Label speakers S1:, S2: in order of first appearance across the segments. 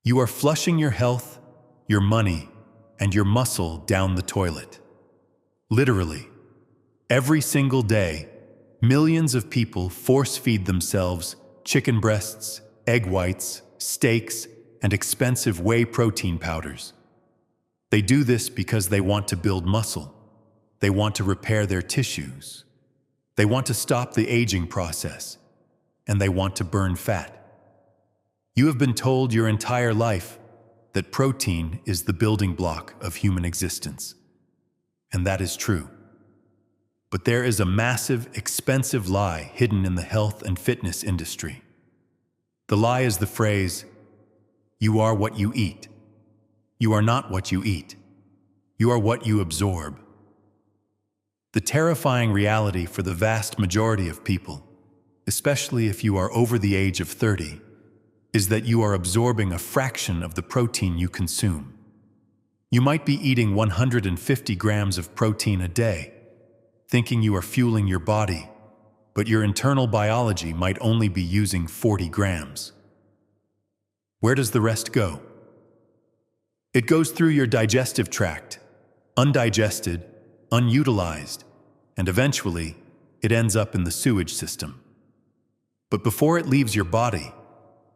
S1: You are flushing your health, your money, and your muscle down the toilet. Literally, every single day, millions of people force-feed themselves chicken breasts, egg whites, steaks, and expensive whey protein powders. They do this because they want to build muscle. They want to repair their tissues. They want to stop the aging process. And they want to burn fat. You have been told your entire life that protein is the building block of human existence. And that is true. But there is a massive, expensive lie hidden in the health and fitness industry. The lie is the phrase, "You are what you eat." You are not what you eat. You are what you absorb. The terrifying reality for the vast majority of people, especially if you are over the age of 30, is that you are absorbing a fraction of the protein you consume. You might be eating 150 grams of protein a day, thinking you are fueling your body, but your internal biology might only be using 40 grams. Where does the rest go? It goes through your digestive tract, undigested, unutilized, and eventually, it ends up in the sewage system. But before it leaves your body,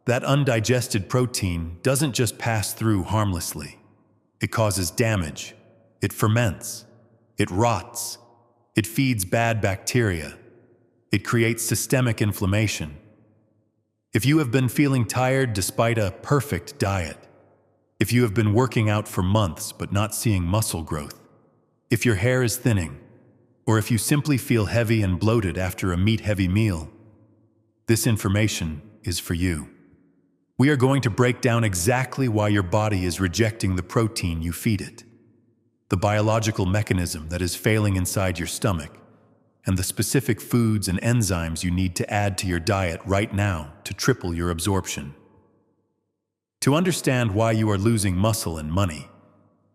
S1: that undigested protein doesn't just pass through harmlessly. It causes damage. It ferments. It rots. It feeds bad bacteria. It creates systemic inflammation. If you have been feeling tired despite a perfect diet, if you have been working out for months but not seeing muscle growth, if your hair is thinning, or if you simply feel heavy and bloated after a meat-heavy meal, this information is for you. We are going to break down exactly why your body is rejecting the protein you feed it, the biological mechanism that is failing inside your stomach, and the specific foods and enzymes you need to add to your diet right now to triple your absorption. To understand why you are losing muscle and money,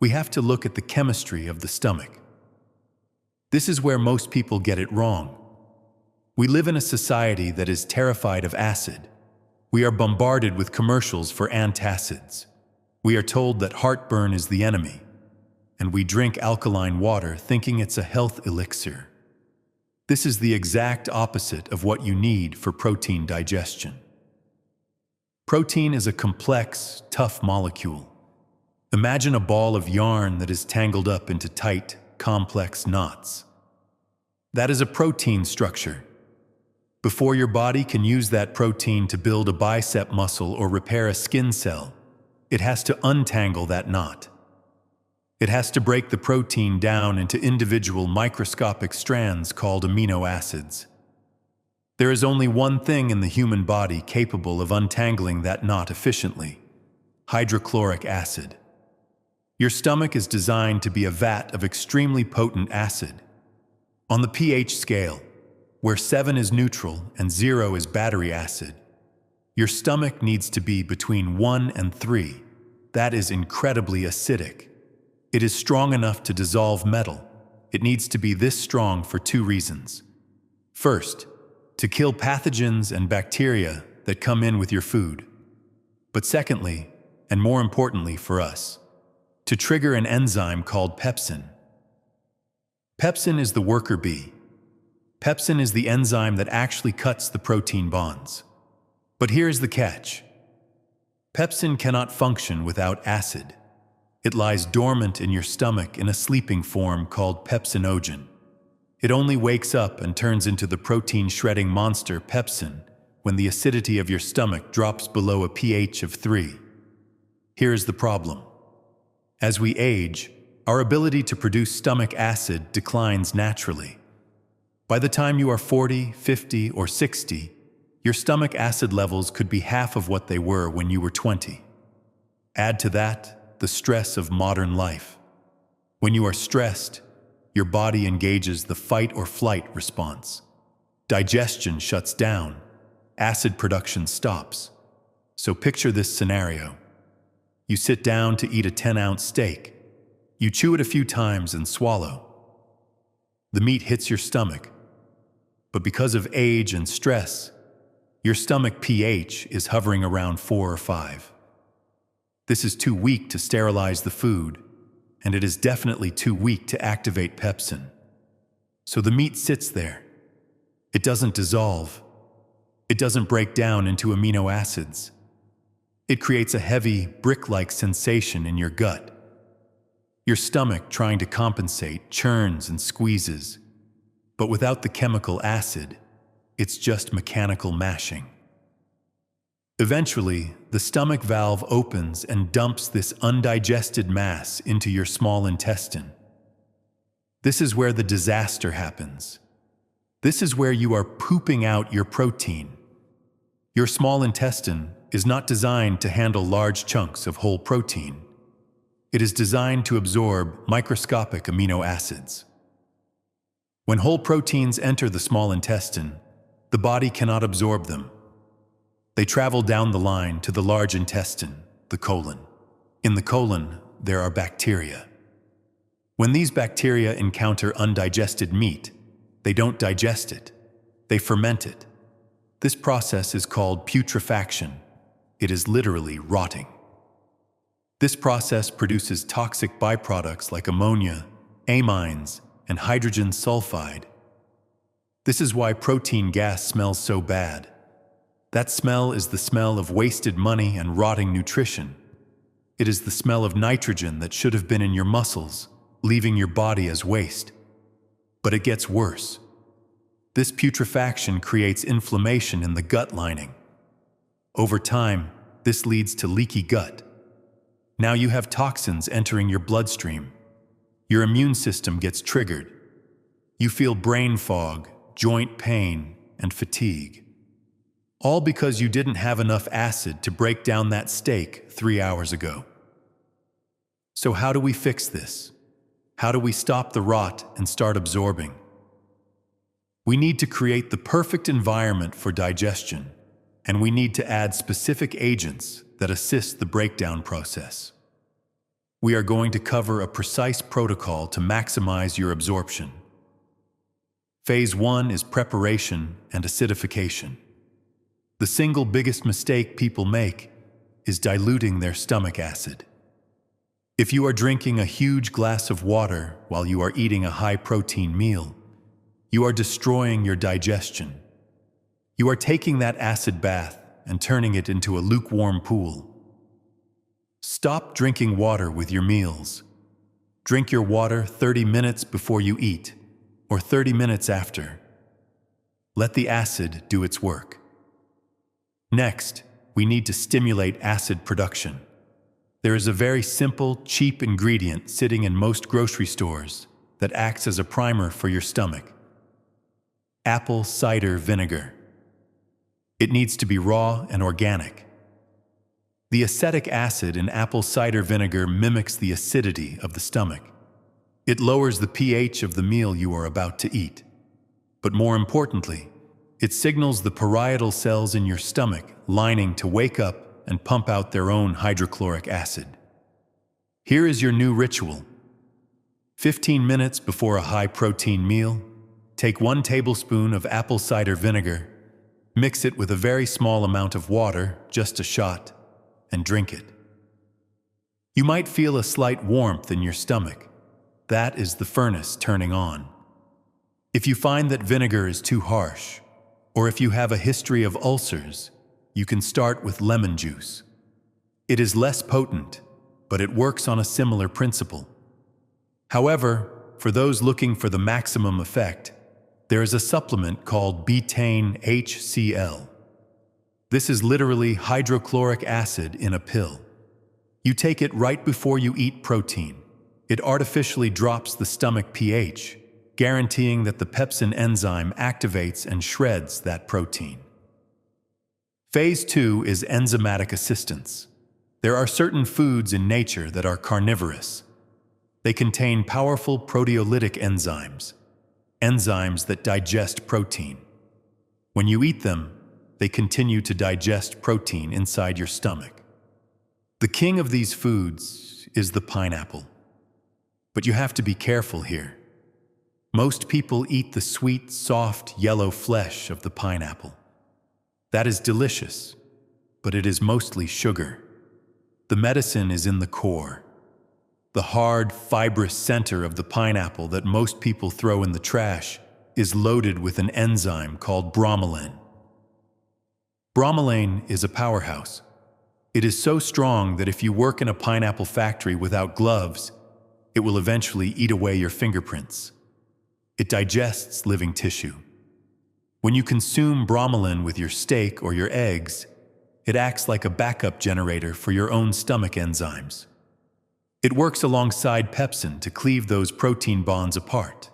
S1: we have to look at the chemistry of the stomach. This is where most people get it wrong. We live in a society that is terrified of acid. We are bombarded with commercials for antacids. We are told that heartburn is the enemy, and we drink alkaline water thinking it's a health elixir. This is the exact opposite of what you need for protein digestion. Protein is a complex, tough molecule. Imagine a ball of yarn that is tangled up into tight, complex knots. That is a protein structure. Before your body can use that protein to build a bicep muscle or repair a skin cell, it has to untangle that knot. It has to break the protein down into individual microscopic strands called amino acids. There is only one thing in the human body capable of untangling that knot efficiently: hydrochloric acid. Your stomach is designed to be a vat of extremely potent acid. On the pH scale, where 7 is neutral and 0 is battery acid, your stomach needs to be between 1 and 3. That is incredibly acidic. It is strong enough to dissolve metal. It needs to be this strong for 2 reasons. First, to kill pathogens and bacteria that come in with your food. But secondly, and more importantly for us, to trigger an enzyme called pepsin. Pepsin is the worker bee. Pepsin is the enzyme that actually cuts the protein bonds. But here's the catch. Pepsin cannot function without acid. It lies dormant in your stomach in a sleeping form called pepsinogen. It only wakes up and turns into the protein-shredding monster pepsin when the acidity of your stomach drops below a pH of 3. Here's the problem. As we age, our ability to produce stomach acid declines naturally. By the time you are 40, 50, or 60, your stomach acid levels could be half of what they were when you were 20. Add to that the stress of modern life. When you are stressed, your body engages the fight or flight response. Digestion shuts down. Acid production stops. So picture this scenario. You sit down to eat a 10-ounce steak. You chew it a few times and swallow. The meat hits your stomach. But because of age and stress, your stomach pH is hovering around 4 or 5. This is too weak to sterilize the food, and it is definitely too weak to activate pepsin. So the meat sits there. It doesn't dissolve. It doesn't break down into amino acids. It creates a heavy, brick-like sensation in your gut. Your stomach, trying to compensate, churns and squeezes. But without the chemical acid, it's just mechanical mashing. Eventually, the stomach valve opens and dumps this undigested mass into your small intestine. This is where the disaster happens. This is where you are pooping out your protein. Your small intestine is not designed to handle large chunks of whole protein. It is designed to absorb microscopic amino acids. When whole proteins enter the small intestine, the body cannot absorb them. They travel down the line to the large intestine, the colon. In the colon, there are bacteria. When these bacteria encounter undigested meat, they don't digest it. They ferment it. This process is called putrefaction. It is literally rotting. This process produces toxic byproducts like ammonia, amines, and hydrogen sulfide. This is why protein gas smells so bad. That smell is the smell of wasted money and rotting nutrition. It is the smell of nitrogen that should have been in your muscles, leaving your body as waste. But it gets worse. This putrefaction creates inflammation in the gut lining. Over time, this leads to leaky gut. Now you have toxins entering your bloodstream. Your immune system gets triggered. You feel brain fog, joint pain, and fatigue. All because you didn't have enough acid to break down that steak 3 hours ago. So how do we fix this? How do we stop the rot and start absorbing? We need to create the perfect environment for digestion, and we need to add specific agents that assist the breakdown process. We are going to cover a precise protocol to maximize your absorption. Phase 1 is preparation and acidification. The single biggest mistake people make is diluting their stomach acid. If you are drinking a huge glass of water while you are eating a high-protein meal, you are destroying your digestion. You are taking that acid bath and turning it into a lukewarm pool. Stop drinking water with your meals. Drink your water 30 minutes before you eat, or 30 minutes after. Let the acid do its work. Next, we need to stimulate acid production. There is a very simple, cheap ingredient sitting in most grocery stores that acts as a primer for your stomach. Apple cider vinegar. It needs to be raw and organic. The acetic acid in apple cider vinegar mimics the acidity of the stomach. It lowers the pH of the meal you are about to eat. But more importantly, it signals the parietal cells in your stomach lining to wake up and pump out their own hydrochloric acid. Here is your new ritual. 15 minutes before a high-protein meal, take 1 tablespoon of apple cider vinegar, mix it with a very small amount of water, just a shot, and drink it. You might feel a slight warmth in your stomach. That is the furnace turning on. If you find that vinegar is too harsh, or if you have a history of ulcers, you can start with lemon juice. It is less potent, but it works on a similar principle. However, for those looking for the maximum effect, there is a supplement called betaine HCl. This is literally hydrochloric acid in a pill. You take it right before you eat protein. It artificially drops the stomach pH, guaranteeing that the pepsin enzyme activates and shreds that protein. Phase 2 is enzymatic assistance. There are certain foods in nature that are carnivorous. They contain powerful proteolytic enzymes, enzymes that digest protein. When you eat them, they continue to digest protein inside your stomach. The king of these foods is the pineapple. But you have to be careful here. Most people eat the sweet, soft, yellow flesh of the pineapple. That is delicious, but it is mostly sugar. The medicine is in the core, the hard, fibrous center of the pineapple that most people throw in the trash is loaded with an enzyme called bromelain. Bromelain is a powerhouse. It is so strong that if you work in a pineapple factory without gloves, it will eventually eat away your fingerprints. It digests living tissue. When you consume bromelain with your steak or your eggs, it acts like a backup generator for your own stomach enzymes. It works alongside pepsin to cleave those protein bonds apart.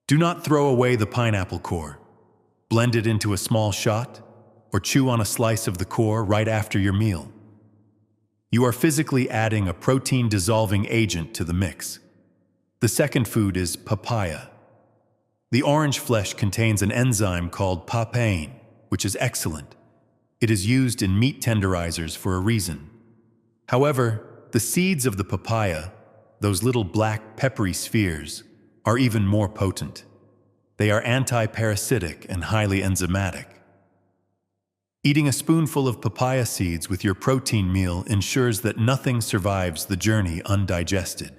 S1: Do not throw away the pineapple core. Blend it into a small shot, or chew on a slice of the core right after your meal. You are physically adding a protein-dissolving agent to the mix. The second food is papaya. The orange flesh contains an enzyme called papain, which is excellent. It is used in meat tenderizers for a reason. However, the seeds of the papaya, those little black peppery spheres, are even more potent. They are anti-parasitic and highly enzymatic. Eating a spoonful of papaya seeds with your protein meal ensures that nothing survives the journey undigested.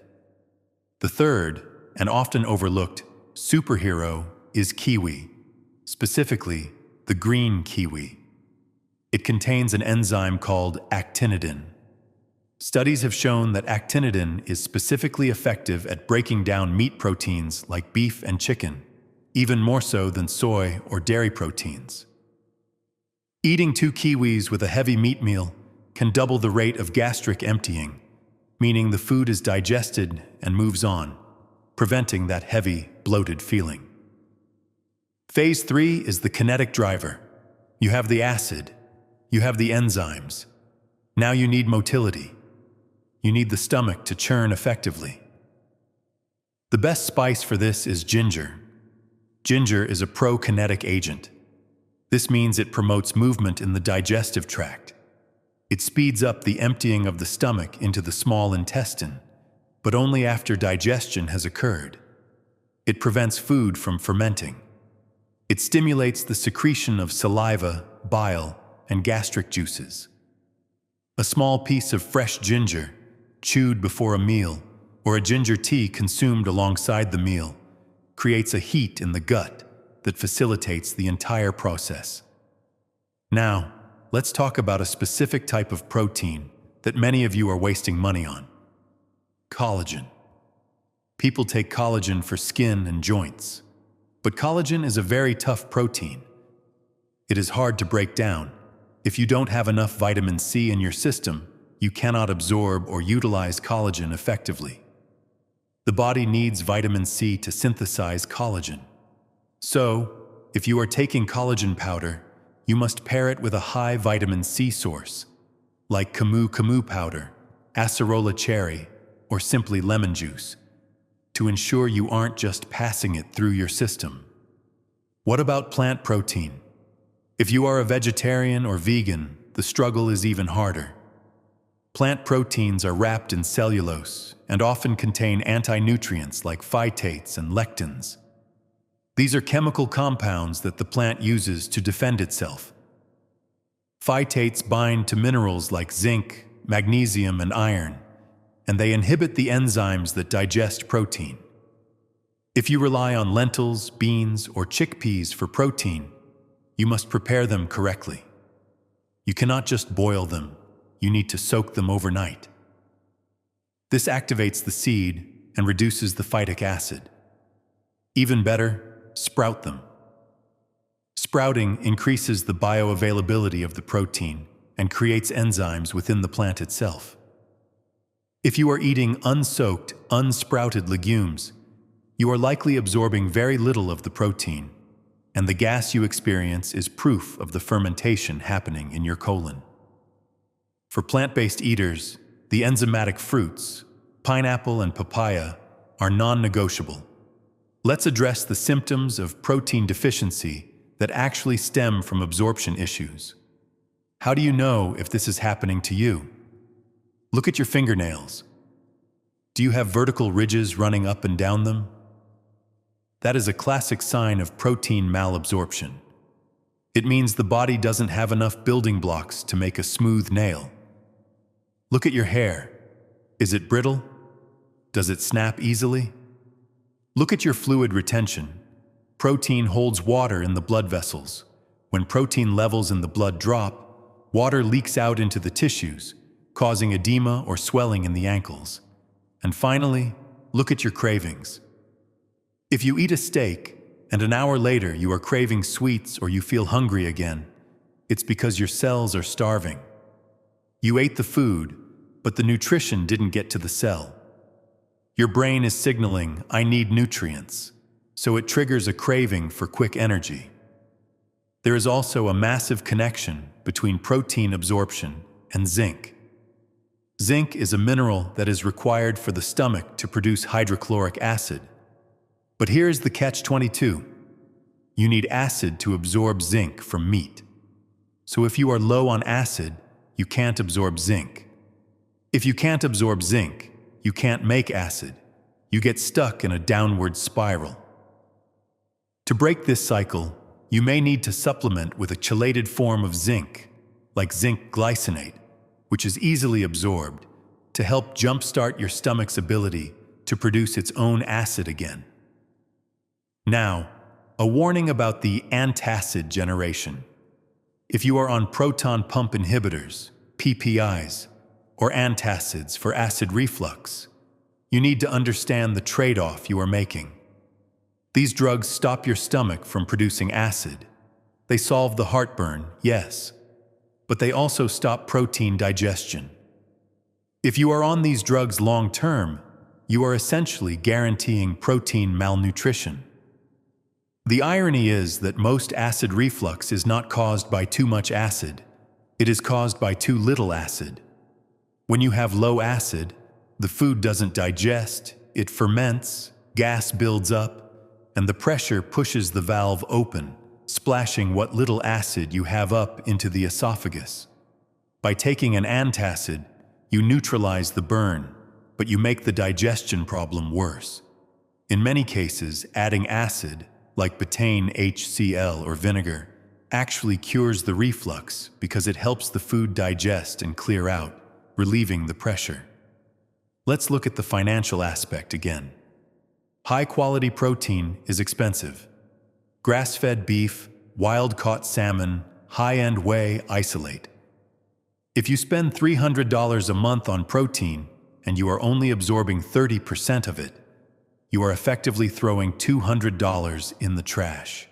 S1: The third, and often overlooked, superhero is kiwi, specifically the green kiwi. It contains an enzyme called actinidin. Studies have shown that actinidin is specifically effective at breaking down meat proteins like beef and chicken, even more so than soy or dairy proteins. Eating 2 kiwis with a heavy meat meal can double the rate of gastric emptying, meaning the food is digested and moves on, preventing that heavy, bloated feeling. Phase 3 is the kinetic driver. You have the acid, you have the enzymes. Now you need motility. You need the stomach to churn effectively. The best spice for this is ginger. Ginger is a prokinetic agent. This means it promotes movement in the digestive tract. It speeds up the emptying of the stomach into the small intestine, but only after digestion has occurred. It prevents food from fermenting. It stimulates the secretion of saliva, bile, and gastric juices. A small piece of fresh ginger, chewed before a meal, or a ginger tea consumed alongside the meal, creates a heat in the gut that facilitates the entire process. Now, let's talk about a specific type of protein that many of you are wasting money on: collagen. People take collagen for skin and joints, but collagen is a very tough protein. It is hard to break down. If you don't have enough vitamin C in your system, you cannot absorb or utilize collagen effectively. The body needs vitamin C to synthesize collagen. So, if you are taking collagen powder, you must pair it with a high vitamin C source, like camu powder, acerola cherry, or simply lemon juice, to ensure you aren't just passing it through your system. What about plant protein? If you are a vegetarian or vegan, the struggle is even harder. Plant proteins are wrapped in cellulose and often contain anti-nutrients like phytates and lectins. These are chemical compounds that the plant uses to defend itself. Phytates bind to minerals like zinc, magnesium, and iron, and they inhibit the enzymes that digest protein. If you rely on lentils, beans, or chickpeas for protein, you must prepare them correctly. You cannot just boil them, you need to soak them overnight. This activates the seed and reduces the phytic acid. Even better, sprout them. Sprouting increases the bioavailability of the protein and creates enzymes within the plant itself. If you are eating unsoaked, unsprouted legumes, you are likely absorbing very little of the protein, and the gas you experience is proof of the fermentation happening in your colon. For plant-based eaters, the enzymatic fruits, pineapple and papaya, are non-negotiable. Let's address the symptoms of protein deficiency that actually stem from absorption issues. How do you know if this is happening to you? Look at your fingernails. Do you have vertical ridges running up and down them? That is a classic sign of protein malabsorption. It means the body doesn't have enough building blocks to make a smooth nail. Look at your hair. Is it brittle? Does it snap easily? Look at your fluid retention. Protein holds water in the blood vessels. When protein levels in the blood drop, water leaks out into the tissues, causing edema or swelling in the ankles. And finally, look at your cravings. If you eat a steak, and an hour later you are craving sweets or you feel hungry again, it's because your cells are starving. You ate the food, but the nutrition didn't get to the cell. Your brain is signaling, "I need nutrients," so it triggers a craving for quick energy. There is also a massive connection between protein absorption and zinc. Zinc is a mineral that is required for the stomach to produce hydrochloric acid. But here's the catch-22. You need acid to absorb zinc from meat. So if you are low on acid, you can't absorb zinc. If you can't absorb zinc, you can't make acid. You get stuck in a downward spiral. To break this cycle, you may need to supplement with a chelated form of zinc, like zinc glycinate, which is easily absorbed, to help jumpstart your stomach's ability to produce its own acid again. Now, a warning about the antacid generation. If you are on proton pump inhibitors, PPIs, or antacids for acid reflux, you need to understand the trade-off you are making. These drugs stop your stomach from producing acid. They solve the heartburn, yes, but they also stop protein digestion. If you are on these drugs long-term, you are essentially guaranteeing protein malnutrition. The irony is that most acid reflux is not caused by too much acid. It is caused by too little acid. When you have low acid, the food doesn't digest, it ferments, gas builds up, and the pressure pushes the valve open, splashing what little acid you have up into the esophagus. By taking an antacid, you neutralize the burn, but you make the digestion problem worse. In many cases, adding acid, like betaine HCl or vinegar, actually cures the reflux because it helps the food digest and clear out, relieving the pressure. Let's look at the financial aspect again. High-quality protein is expensive. Grass-fed beef, wild-caught salmon, high-end whey isolate. If you spend $300 a month on protein and you are only absorbing 30% of it, you are effectively throwing $200 in the trash.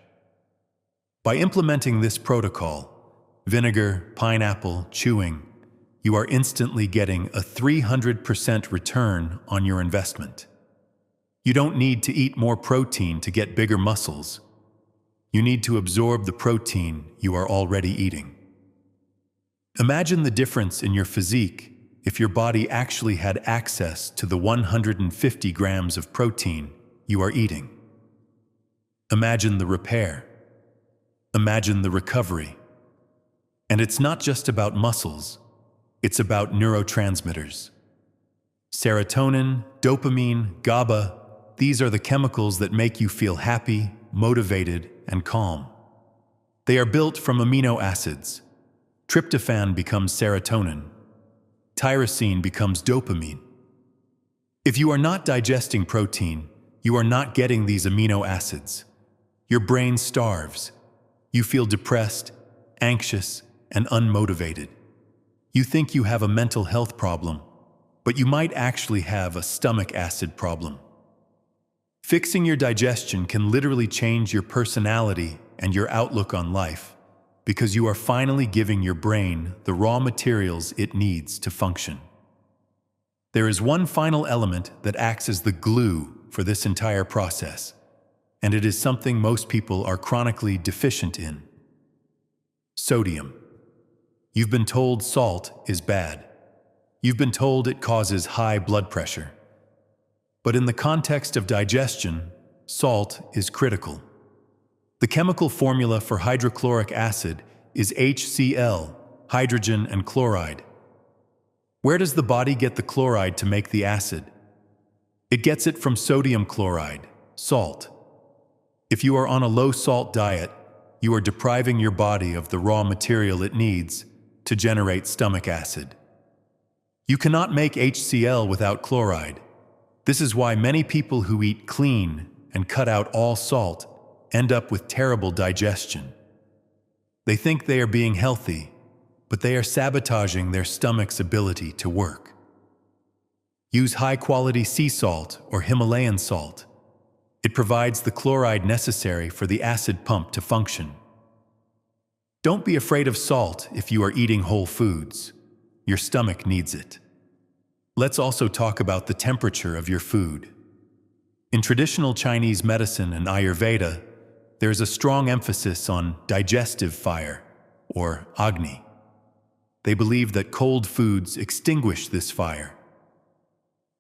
S1: By implementing this protocol, vinegar, pineapple, chewing, you are instantly getting a 300% return on your investment. You don't need to eat more protein to get bigger muscles. You need to absorb the protein you are already eating. Imagine the difference in your physique if your body actually had access to the 150 grams of protein you are eating. Imagine the repair. Imagine the recovery. And it's not just about muscles, it's about neurotransmitters. Serotonin, dopamine, GABA, these are the chemicals that make you feel happy, motivated, and calm. They are built from amino acids. Tryptophan becomes serotonin. Tyrosine becomes dopamine. If you are not digesting protein, you are not getting these amino acids. Your brain starves. You feel depressed, anxious, and unmotivated. You think you have a mental health problem, but you might actually have a stomach acid problem. Fixing your digestion can literally change your personality and your outlook on life, because you are finally giving your brain the raw materials it needs to function. There is one final element that acts as the glue for this entire process, and it is something most people are chronically deficient in: sodium. You've been told salt is bad. You've been told it causes high blood pressure. But in the context of digestion, salt is critical. The chemical formula for hydrochloric acid is HCl, hydrogen and chloride. Where does the body get the chloride to make the acid? It gets it from sodium chloride, salt. If you are on a low-salt diet, you are depriving your body of the raw material it needs to generate stomach acid. You cannot make HCl without chloride. This is why many people who eat clean and cut out all salt end up with terrible digestion. They think they are being healthy, but they are sabotaging their stomach's ability to work. Use high-quality sea salt or Himalayan salt. It provides the chloride necessary for the acid pump to function. Don't be afraid of salt if you are eating whole foods. Your stomach needs it. Let's also talk about the temperature of your food. In traditional Chinese medicine and Ayurveda, there is a strong emphasis on digestive fire, or Agni. They believe that cold foods extinguish this fire.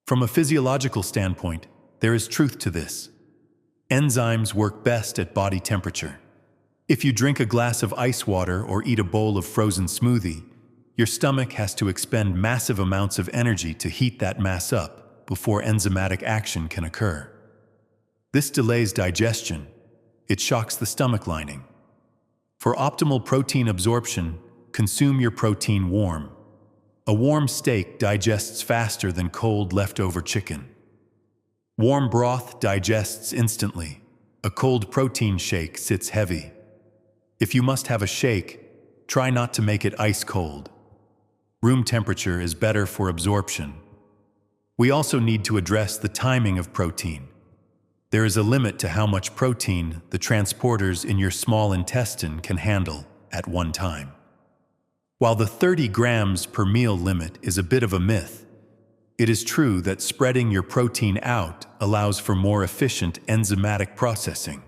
S1: From a physiological standpoint, there is truth to this. Enzymes work best at body temperature. If you drink a glass of ice water or eat a bowl of frozen smoothie, your stomach has to expend massive amounts of energy to heat that mass up before enzymatic action can occur. This delays digestion. It shocks the stomach lining. For optimal protein absorption, consume your protein warm. A warm steak digests faster than cold leftover chicken. Warm broth digests instantly. A cold protein shake sits heavy. If you must have a shake, try not to make it ice cold. Room temperature is better for absorption. We also need to address the timing of protein. There is a limit to how much protein the transporters in your small intestine can handle at one time. While the 30 grams per meal limit is a bit of a myth, it is true that spreading your protein out allows for more efficient enzymatic processing.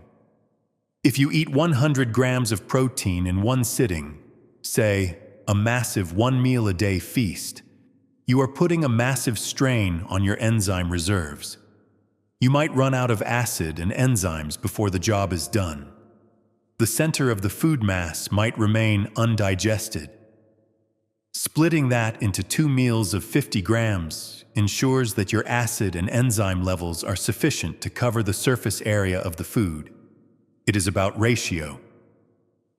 S1: If you eat 100 grams of protein in one sitting, say, a massive 1 meal a day feast, you are putting a massive strain on your enzyme reserves. You might run out of acid and enzymes before the job is done. The center of the food mass might remain undigested. Splitting that into 2 meals of 50 grams ensures that your acid and enzyme levels are sufficient to cover the surface area of the food. It is about ratio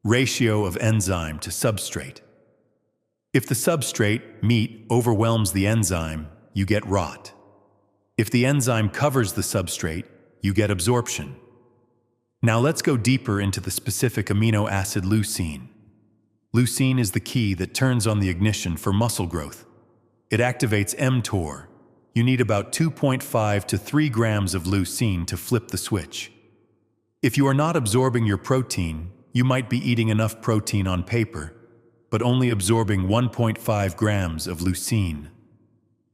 S1: of enzyme to substrate. If the substrate, meat, overwhelms the enzyme, you get rot. If the enzyme covers the substrate, you get absorption. Now let's go deeper into the specific amino acid leucine. Leucine is the key that turns on the ignition for muscle growth. It activates mTOR. You need about 2.5 to 3 grams of leucine to flip the switch. If you are not absorbing your protein, you might be eating enough protein on paper, but only absorbing 1.5 grams of leucine.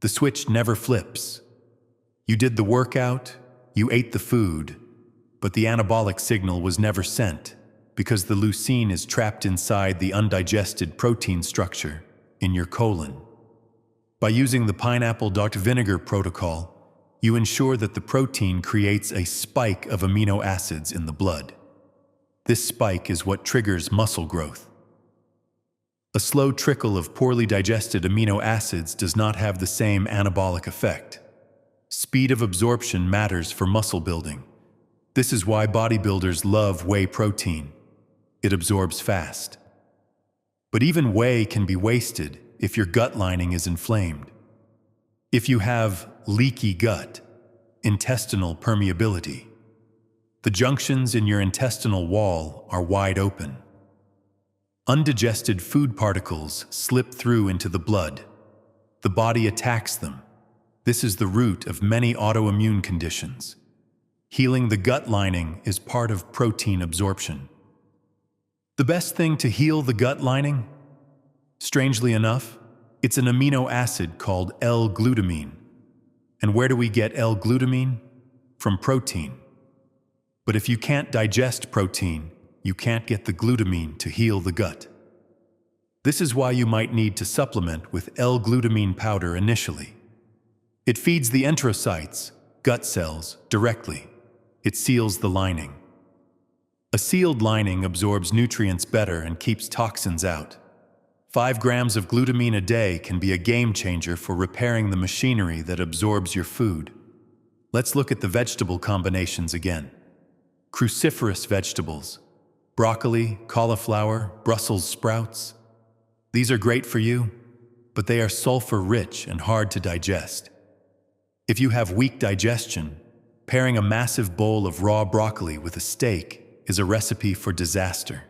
S1: The switch never flips. You did the workout, you ate the food, but the anabolic signal was never sent because the leucine is trapped inside the undigested protein structure in your colon. By using the pineapple vinegar protocol, you ensure that the protein creates a spike of amino acids in the blood. This spike is what triggers muscle growth. A slow trickle of poorly digested amino acids does not have the same anabolic effect. Speed of absorption matters for muscle building. This is why bodybuilders love whey protein. It absorbs fast. But even whey can be wasted if your gut lining is inflamed. If you have leaky gut, intestinal permeability, the junctions in your intestinal wall are wide open. Undigested food particles slip through into the blood. The body attacks them. This is the root of many autoimmune conditions. Healing the gut lining is part of protein absorption. The best thing to heal the gut lining? Strangely enough, it's an amino acid called L-glutamine. And where do we get L-glutamine? From protein. But if you can't digest protein, you can't get the glutamine to heal the gut. This is why you might need to supplement with L-glutamine powder initially. It feeds the enterocytes, gut cells, directly. It seals the lining. A sealed lining absorbs nutrients better and keeps toxins out. 5 grams of glutamine a day can be a game changer for repairing the machinery that absorbs your food. Let's look at the vegetable combinations again. Cruciferous vegetables, broccoli, cauliflower, Brussels sprouts. These are great for you, but they are sulfur-rich and hard to digest. If you have weak digestion, pairing a massive bowl of raw broccoli with a steak is a recipe for disaster.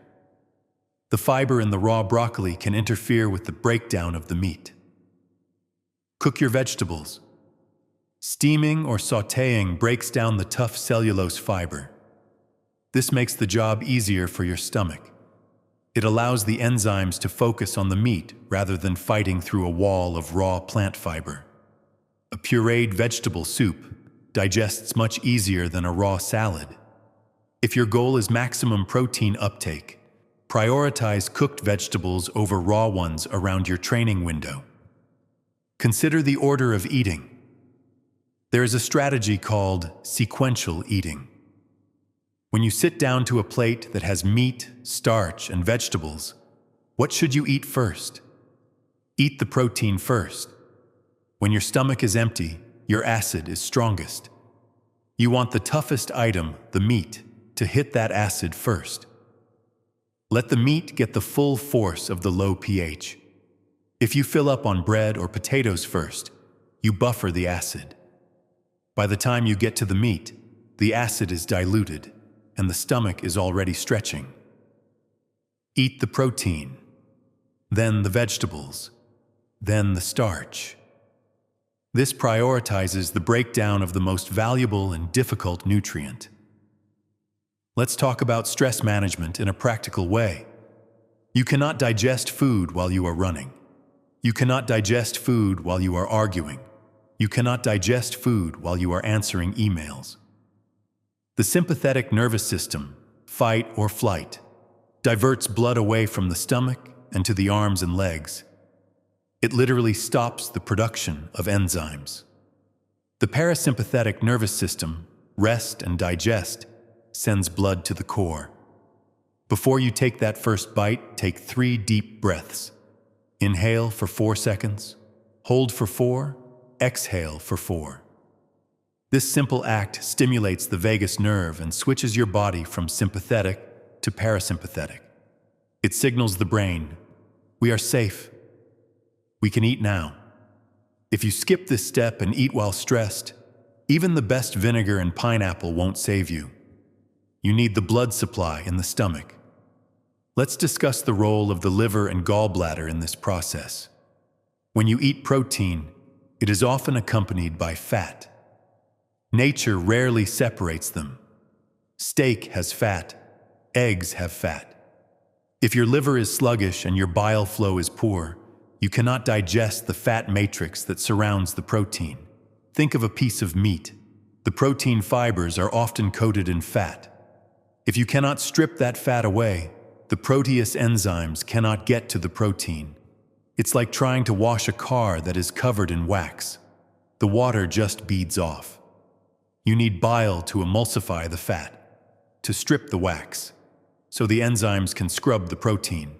S1: The fiber in the raw broccoli can interfere with the breakdown of the meat. Cook your vegetables. Steaming or sautéing breaks down the tough cellulose fiber. This makes the job easier for your stomach. It allows the enzymes to focus on the meat rather than fighting through a wall of raw plant fiber. A pureed vegetable soup digests much easier than a raw salad. If your goal is maximum protein uptake, prioritize cooked vegetables over raw ones around your training window. Consider the order of eating. There is a strategy called sequential eating. When you sit down to a plate that has meat, starch, and vegetables, what should you eat first? Eat the protein first. When your stomach is empty, your acid is strongest. You want the toughest item, the meat, to hit that acid first. Let the meat get the full force of the low pH. If you fill up on bread or potatoes first, you buffer the acid. By the time you get to the meat, the acid is diluted, and the stomach is already stretching. Eat the protein, then the vegetables, then the starch. This prioritizes the breakdown of the most valuable and difficult nutrient. Let's talk about stress management in a practical way. You cannot digest food while you are running. You cannot digest food while you are arguing. You cannot digest food while you are answering emails. The sympathetic nervous system, fight or flight, diverts blood away from the stomach and to the arms and legs. It literally stops the production of enzymes. The parasympathetic nervous system, rest and digest, sends blood to the core. Before you take that first bite, take 3 deep breaths. Inhale for 4 seconds, hold for 4, exhale for 4. This simple act stimulates the vagus nerve and switches your body from sympathetic to parasympathetic. It signals the brain, we are safe. We can eat now. If you skip this step and eat while stressed, even the best vinegar and pineapple won't save you. You need the blood supply in the stomach. Let's discuss the role of the liver and gallbladder in this process. When you eat protein, it is often accompanied by fat. Nature rarely separates them. Steak has fat, eggs have fat. If your liver is sluggish and your bile flow is poor, you cannot digest the fat matrix that surrounds the protein. Think of a piece of meat. The protein fibers are often coated in fat. If you cannot strip that fat away, the protease enzymes cannot get to the protein. It's like trying to wash a car that is covered in wax. The water just beads off. You need bile to emulsify the fat, to strip the wax, so the enzymes can scrub the protein.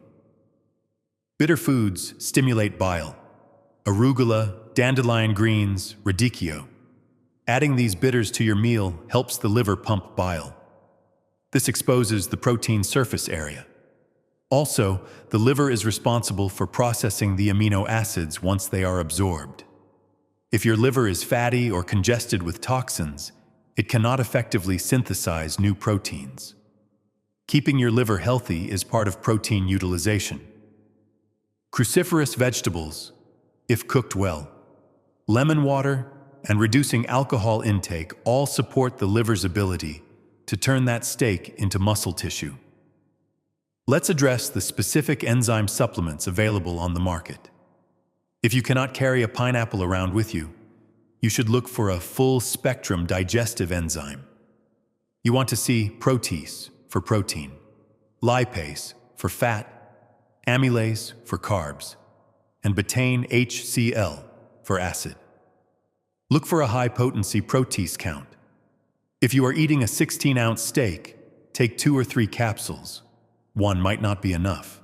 S1: Bitter foods stimulate bile. Arugula, dandelion greens, radicchio. Adding these bitters to your meal helps the liver pump bile. This exposes the protein surface area. Also, the liver is responsible for processing the amino acids once they are absorbed. If your liver is fatty or congested with toxins, it cannot effectively synthesize new proteins. Keeping your liver healthy is part of protein utilization. Cruciferous vegetables, if cooked well, lemon water, and reducing alcohol intake all support the liver's ability to turn that steak into muscle tissue. Let's address the specific enzyme supplements available on the market. If you cannot carry a pineapple around with you, you should look for a full-spectrum digestive enzyme. You want to see protease for protein, lipase for fat, amylase for carbs, and betaine HCl for acid. Look for a high-potency protease count. If you are eating a 16-ounce steak, take 2 or 3 capsules. 1 might not be enough.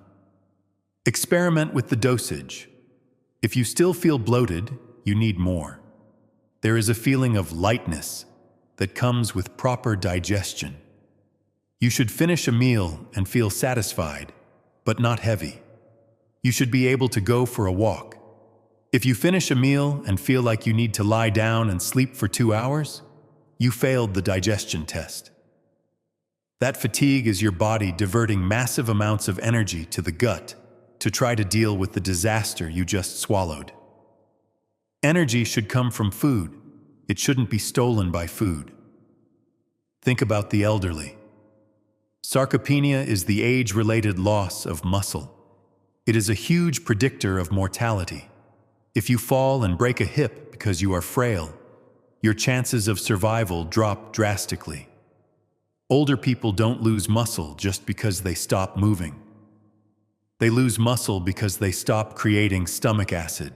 S1: Experiment with the dosage. If you still feel bloated, you need more. There is a feeling of lightness that comes with proper digestion. You should finish a meal and feel satisfied, but not heavy. You should be able to go for a walk, If you finish a meal and feel like you need to lie down and sleep for 2 hours, you failed the digestion test. That fatigue is your body diverting massive amounts of energy to the gut to try to deal with the disaster you just swallowed. Energy should come from food. It shouldn't be stolen by food. Think about the elderly. Sarcopenia is the age-related loss of muscle. It is a huge predictor of mortality. If you fall and break a hip because you are frail, your chances of survival drop drastically. Older people don't lose muscle just because they stop moving. They lose muscle because they stop creating stomach acid.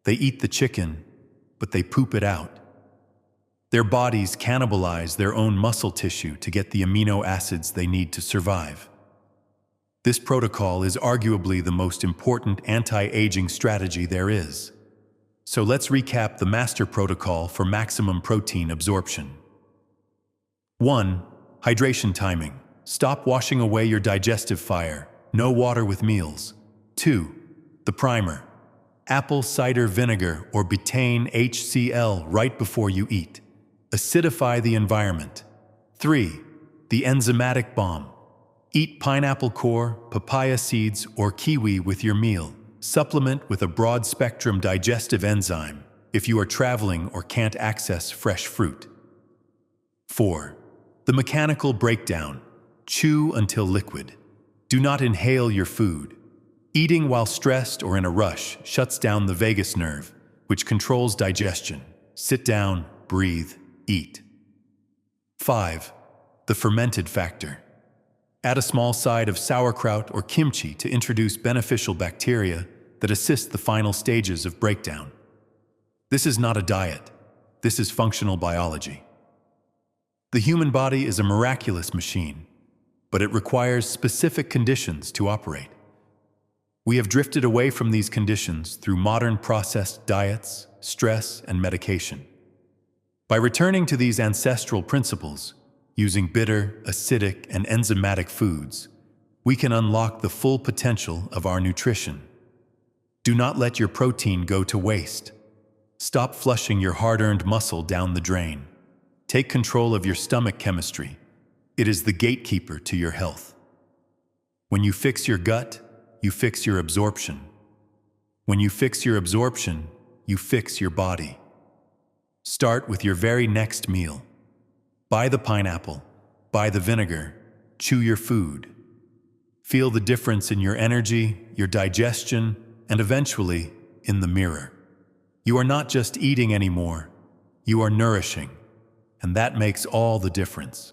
S1: They eat the chicken, but they poop it out. Their bodies cannibalize their own muscle tissue to get the amino acids they need to survive. This protocol is arguably the most important anti-aging strategy there is. So let's recap the master protocol for maximum protein absorption. 1. Hydration timing. Stop washing away your digestive fire. No water with meals. 2. The primer. Apple cider vinegar or betaine HCl right before you eat. Acidify the environment. 3. The enzymatic bomb. Eat pineapple core, papaya seeds, or kiwi with your meal. Supplement with a broad-spectrum digestive enzyme if you are traveling or can't access fresh fruit. 4. The mechanical breakdown. Chew until liquid. Do not inhale your food. Eating while stressed or in a rush shuts down the vagus nerve, which controls digestion. Sit down, breathe, eat. 5. The fermented factor. Add a small side of sauerkraut or kimchi to introduce beneficial bacteria that assist the final stages of breakdown. This is not a diet. This is functional biology. The human body is a miraculous machine, but it requires specific conditions to operate. We have drifted away from these conditions through modern processed diets, stress, and medication. By returning to these ancestral principles, using bitter, acidic, and enzymatic foods, we can unlock the full potential of our nutrition. Do not let your protein go to waste. Stop flushing your hard-earned muscle down the drain. Take control of your stomach chemistry. It is the gatekeeper to your health. When you fix your gut, you fix your absorption. When you fix your absorption, you fix your body. Start with your very next meal. Buy the pineapple, buy the vinegar, chew your food. Feel the difference in your energy, your digestion, and eventually, in the mirror. You are not just eating anymore, you are nourishing, and that makes all the difference.